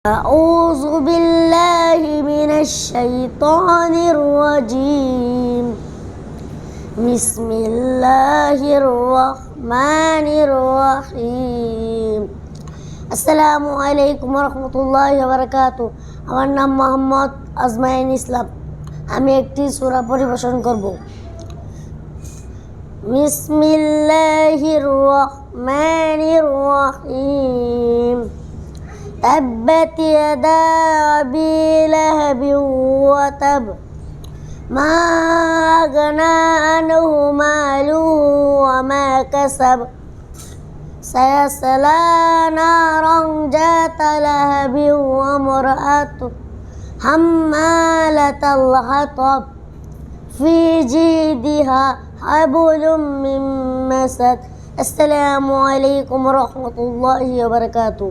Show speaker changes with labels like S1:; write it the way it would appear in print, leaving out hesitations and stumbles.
S1: أعوذ بالله من الشيطان الرجيم بسم الله الرحمن الرحيم আসসালামু আলাইকুম রহমতুল্লাহি ওয়া বারাকাতুহু। আমার নাম মোহাম্মদ আজমাইন ইসলাম। আমি একটি সূরা পরিবেশন করব। বিসমিল্লাহির রহমানির রহিম। تبت يدا أبي لهب وتب ما أغنى عنه ماله وما كسب سيصلى نارا ذات لهب وامرأته حمالة الحطب في جيدها حبل من مسد. السلام عليكم ورحمة الله وبركاته.